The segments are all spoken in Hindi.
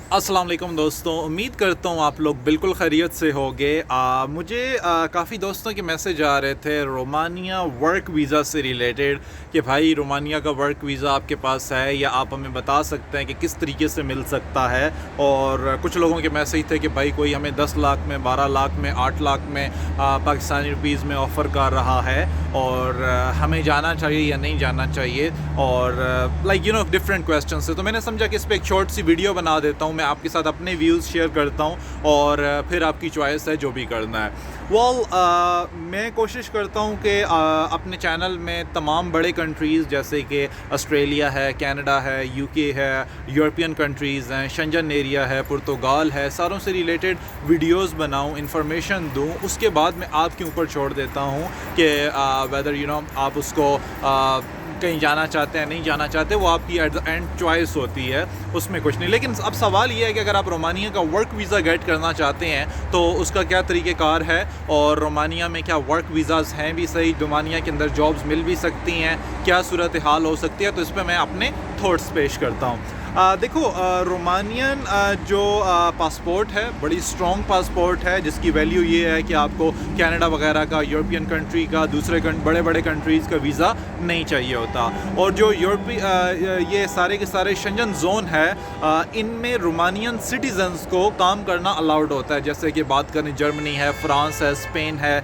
अस्सलाम वालेकुम दोस्तों, उम्मीद करता हूँ आप लोग बिल्कुल खैरियत से होंगे। मुझे काफ़ी दोस्तों के मैसेज आ रहे थे रोमानिया वर्क वीज़ा से रिलेटेड कि भाई रोमानिया का वर्क वीज़ा आपके पास है या आप हमें बता सकते हैं कि किस तरीके से मिल सकता है। और कुछ लोगों के मैसेज थे कि भाई कोई हमें 10 लाख में, 12 लाख में, 8 लाख में पाकिस्तानी रुपीज़ में ऑफ़र कर रहा है और हमें जाना चाहिए या नहीं जाना चाहिए, और डिफरेंट क्वेश्चन से। तो मैंने समझा कि इस पर एक शॉर्ट सी वीडियो बना देता हूँ, मैं आपके साथ अपने व्यूज़ शेयर करता हूँ और फिर आपकी चॉइस है जो भी करना है। मैं कोशिश करता हूँ कि अपने चैनल में तमाम बड़े कंट्रीज़ जैसे कि ऑस्ट्रेलिया है, कनाडा है, यूके है, यूरोपियन कंट्रीज़ हैं, शेंजन एरिया है, पुर्तगाल है, सारों से रिलेटेड वीडियोस बनाऊँ, इन्फॉर्मेशन दूँ। उसके बाद मैं आपके ऊपर छोड़ देता हूँ कि वेदर आप उसको कहीं जाना चाहते हैं, नहीं जाना चाहते, वो आपकी एट द एंड चॉइस होती है, उसमें कुछ नहीं। लेकिन अब सवाल ये है कि अगर आप रोमानिया का वर्क वीज़ा गेट करना चाहते हैं तो उसका क्या तरीक़ेकार है, और रोमानिया में क्या वर्क वीज़ाज़ हैं भी सही, रोमानिया के अंदर जॉब्स मिल भी सकती हैं, क्या सूरत हाल हो सकती है, तो इस पर मैं अपने थॉट्स पेश करता हूँ। देखो, रोमानियन जो पासपोर्ट है बड़ी स्ट्रॉन्ग पासपोर्ट है, जिसकी वैल्यू ये है कि आपको कनाडा वगैरह का, यूरोपियन कंट्री का, दूसरे बड़े बड़े कंट्रीज़ का वीज़ा नहीं चाहिए होता। और जो ये सारे के सारे शेंजन जोन है, इनमें रोमानियन सिटीजन्स को काम करना अलाउड होता है। जैसे कि बात करें, जर्मनी है, फ्रांस है, स्पेन है,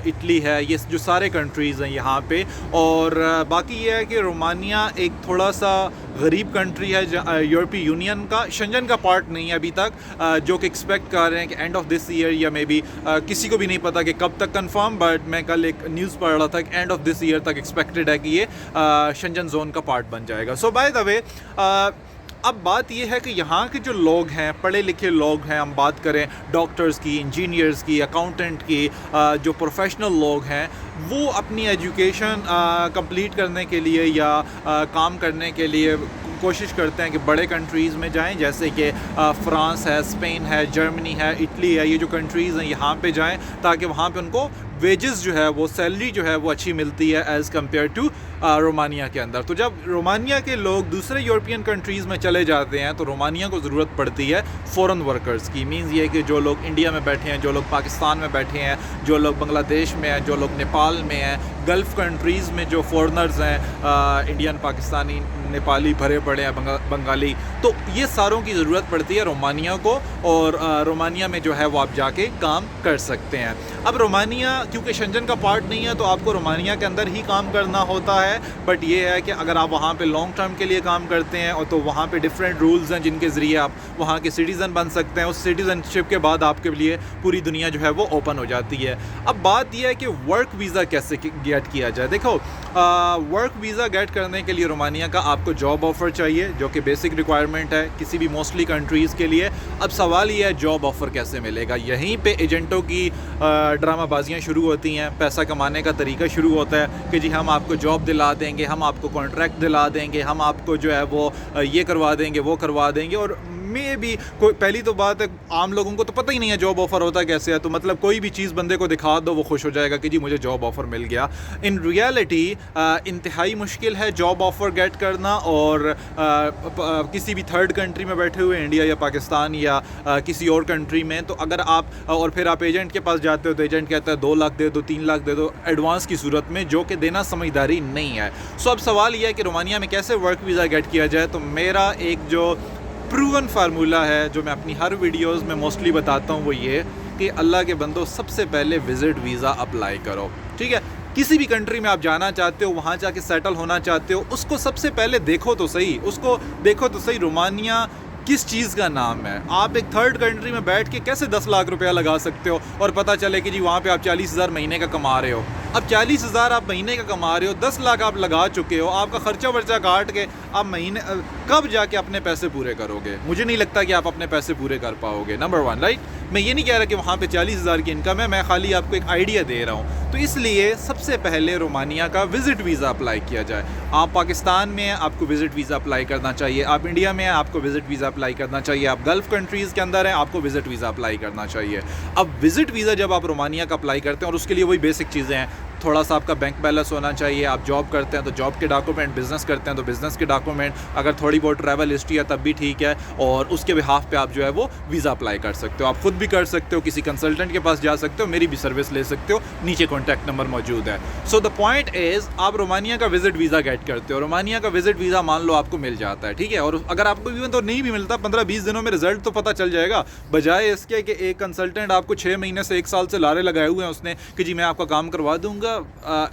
इटली है, ये जो सारे कंट्रीज़ हैं यहाँ पे। और बाकी ये है कि रोमानिया एक थोड़ा सा गरीब कंट्री है, यूरोपीय यूनियन का शेंजन का पार्ट नहीं है अभी तक, जो कि एक्सपेक्ट कर रहे हैं कि एंड ऑफ दिस ईयर या मे बी, किसी को भी नहीं पता कि कब तक कंफर्म, बट मैं कल एक न्यूज़ पढ़ रहा था कि एंड ऑफ दिस ईयर तक एक्सपेक्टेड है कि ये शेंजन जोन का पार्ट बन जाएगा। सो बाय द वे, अब बात यह है कि यहाँ के जो लोग हैं, पढ़े लिखे लोग हैं, हम बात करें डॉक्टर्स की, इंजीनियर्स की, अकाउंटेंट की, जो प्रोफेशनल लोग हैं, वो अपनी एजुकेशन कंप्लीट करने के लिए या काम करने के लिए कोशिश करते हैं कि बड़े कंट्रीज़ में जाएं, जैसे कि फ्रांस है, स्पेन है, जर्मनी है, इटली है, ये जो कंट्रीज़ हैं यहाँ पे जाएं, ताकि वहाँ पे उनको वेजेस जो है, वो सैलरी जो है वो अच्छी मिलती है एज़ कम्पेयर टू रोमानिया के अंदर। तो जब रोमानिया के लोग दूसरे यूरोपियन कंट्रीज़ में चले जाते हैं तो रोमानिया को ज़रूरत पड़ती है फ़ॉरेन वर्कर्स की। मीन्स ये कि जो लोग इंडिया में बैठे हैं, जो लोग पाकिस्तान में बैठे हैं, जो लोग बांग्लादेश में हैं, जो लोग नेपाल में हैं, गल्फ़ कंट्रीज़ में जो फॉरेनर्स हैं, इंडियन, पाकिस्तानी, नेपाली भरे पड़े हैं, बंगाली, तो ये सारों की ज़रूरत पड़ती है रोमानिया को। और रोमानिया में जो है वो आप जाके काम कर सकते हैं। अब रोमानिया क्योंकि शेंजन का पार्ट नहीं है तो आपको रोमानिया के अंदर ही काम करना होता है, बट ये है कि अगर आप वहाँ पे लॉन्ग टर्म के लिए काम करते हैं और तो वहाँ पे डिफरेंट रूल्स हैं जिनके ज़रिए आप वहाँ के सिटीज़न बन सकते हैं। उस सिटीज़नशिप के बाद आपके लिए पूरी दुनिया जो है वो ओपन हो जाती है। अब बात यह है कि वर्क वीज़ा कैसे गेट किया जाए। देखो, वर्क वीज़ा गेट करने के लिए रोमानिया का आपको जॉब ऑफ़र चाहिए, जो कि बेसिक रिक्वायरमेंट है किसी भी मोस्टली कंट्रीज़ के लिए। अब सवाल ये है, जॉब ऑफ़र कैसे मिलेगा? यहीं पे एजेंटों की ड्रामाबाजियाँ शुरू होती हैं, पैसा कमाने का तरीका शुरू होता है कि जी हम आपको जॉब दिला देंगे, हम आपको कॉन्ट्रैक्ट दिला देंगे, हम आपको जो है वो ये करवा देंगे, वो करवा देंगे। और मे भी कोई, पहली तो बात है, आम लोगों को तो पता ही नहीं है जॉब ऑफ़र होता कैसे है, तो मतलब कोई भी चीज़ बंदे को दिखा दो, वो खुश हो जाएगा कि जी मुझे जॉब ऑफ़र मिल गया। इन रियलिटी इंतहाई मुश्किल है जॉब ऑफ़र गेट करना। और किसी भी थर्ड कंट्री में बैठे हुए, इंडिया या पाकिस्तान या किसी और कंट्री में, तो अगर आप और फिर आप एजेंट के पास जाते हो तो एजेंट कहता है 2 लाख दे दो, 3 लाख दे दो एडवांस की सूरत में, जो कि देना समझदारी नहीं है। सो अब सवाल यह है कि रोमानिया में कैसे वर्क वीज़ा गेट किया जाए। तो मेरा एक जो प्रूवन फार्मूला है, जो मैं अपनी हर वीडियोस में मोस्टली बताता हूँ, वो ये कि अल्लाह के बंदो, सबसे पहले विज़िट वीज़ा अप्लाई करो। ठीक है, किसी भी कंट्री में आप जाना चाहते हो, वहाँ जाके सेटल होना चाहते हो, उसको सबसे पहले देखो तो सही, उसको देखो तो सही रोमानिया किस चीज़ का नाम है। आप एक थर्ड कंट्री में बैठ के कैसे 10 लाख रुपया लगा सकते हो और पता चले कि जी वहाँ पे आप 40,000 महीने का कमा रहे हो। अब 40,000 आप महीने का कमा रहे हो, 10 लाख आप लगा चुके हो, आपका खर्चा वर्चा काट के आप महीने कब जाके अपने पैसे पूरे करोगे? मुझे नहीं लगता कि आप अपने पैसे पूरे कर पाओगे, नंबर 1, राइट। मैं ये नहीं कह रहा कि वहाँ पे 40,000 की इनकम है, मैं खाली आपको एक आइडिया दे रहा हूँ। तो इसलिए सबसे पहले रोमानिया का विज़िट वीज़ा अप्लाई किया जाए। आप पाकिस्तान में हैं, आपको विज़िट वीज़ा अप्लाई करना चाहिए। आप इंडिया में हैं, आपको विज़िट वीज़ा अप्लाई करना चाहिए। आप गल्फ़ कंट्रीज़ के अंदर हैं, आपको विज़िट वीज़ा अप्लाई करना चाहिए। अब विज़िट वीज़ा जब आप रोमानिया का अप्लाई करते हैं, और उसके लिए वही बेसिक चीज़ें हैं, थोड़ा सा आपका बैंक बैलेंस होना चाहिए, आप जॉब करते हैं तो जॉब के डॉक्यूमेंट, बिज़नेस करते हैं तो बिज़नेस के डॉक्यूमेंट, अगर थोड़ी बहुत ट्रैवल हिस्ट्री है तब भी ठीक है, और उसके बिहाफ पे आप जो है वो वीज़ा अप्लाई कर सकते हो। आप खुद भी कर सकते हो, किसी कंसल्टेंट के पास जा सकते हो, मेरी भी सर्विस ले सकते हो, नीचे कॉन्टैक्ट नंबर मौजूद है। सो द पॉइंट इज़, आप रोमानिया का विजिट वीज़ा गेट करते हो, रोमानिया का विजिट वीज़ा मान लो आपको मिल जाता है, ठीक है, और अगर आपको इवन तो नहीं भी मिलता, 15-20 दिनों में रिजल्ट तो पता चल जाएगा, बजाय इसके कि एक कंसल्टेंट आपको 6 महीने से 1 साल से लारे लगाए हुए हैं उसने कि जी मैं आपका काम करवा दूंगा।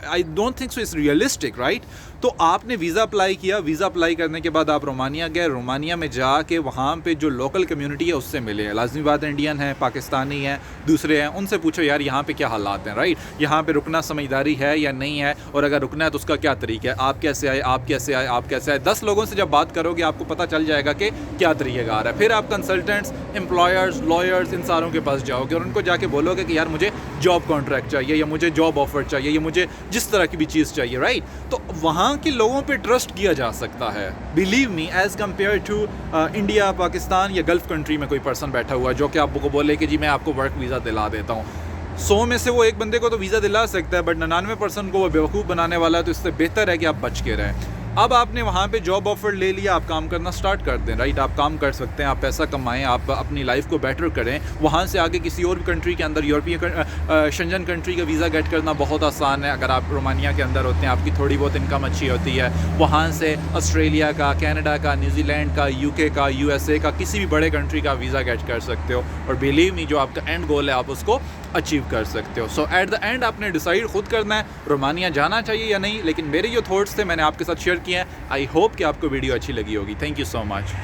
I don't think so it's realistic, right. तो आपने वीज़ा अप्लाई किया, वीज़ा अप्लाई करने के बाद आप रोमानिया गए, रोमानिया में जाके वहाँ पे जो लोकल कम्युनिटी है उससे मिले, लाजमी बात इंडियन है, पाकिस्तानी हैं, दूसरे हैं, उनसे पूछो यार यहाँ पे क्या हालात हैं, राइट, यहाँ पे रुकना समझदारी है या नहीं है, और अगर रुकना है तो उसका क्या तरीका है, आप कैसे आए, आप कैसे आए, आप कैसे आए। 10 लोगों से जब बात करोगे आपको पता चल जाएगा कि क्या तरीक़ाकार है। फिर आप कंसल्टेंट्स, एम्प्लॉयर्स, लॉयर्स, इन सारों के पास जाओगे और उनको जाके बोलोगे कि यार मुझे जॉब कॉन्ट्रैक्ट चाहिए, या मुझे जॉब ऑफर चाहिए, या मुझे जिस तरह की भी चीज़ चाहिए, राइट। तो वहाँ के लोगों पे ट्रस्ट किया जा सकता है, believe me, as compared to India, Pakistan या गल्फ़ कंट्री में कोई पर्सन बैठा हुआ है जो कि आपको बोले कि जी मैं आपको वर्क वीज़ा दिला देता हूँ। 100 में से वो एक बंदे को तो वीज़ा दिला सकता है, बट 99% को वो बेवकूफ़ बनाने वाला है। तो इससे बेहतर है कि आप बच के रहें। अब आपने वहाँ पे जॉब ऑफ़र ले लिया, आप काम करना स्टार्ट कर दें, राइट। आप काम कर सकते हैं, आप पैसा कमाएं, आप अपनी लाइफ को बेटर करें। वहाँ से आगे किसी और कंट्री के अंदर, यूरोपियन शेंजन कंट्री का वीज़ा गेट करना बहुत आसान है। अगर आप रोमानिया के अंदर होते हैं, आपकी थोड़ी बहुत इनकम अच्छी होती है, वहाँ से ऑस्ट्रेलिया का, कनाडा का, न्यूजीलैंड का, यूके का, यूएसए का, किसी भी बड़े कंट्री का वीज़ा गेट कर सकते हो। और बिलीव मी, जो आपका एंड गोल है आप उसको अचीव कर सकते हो। सो एट द एंड आपने डिसाइड खुद करना है रोमानिया जाना चाहिए या नहीं, लेकिन मेरे जो थॉट्स थे मैंने आपके साथ शेयर किए हैं। आई होप कि आपको वीडियो अच्छी लगी होगी। Thank you so much.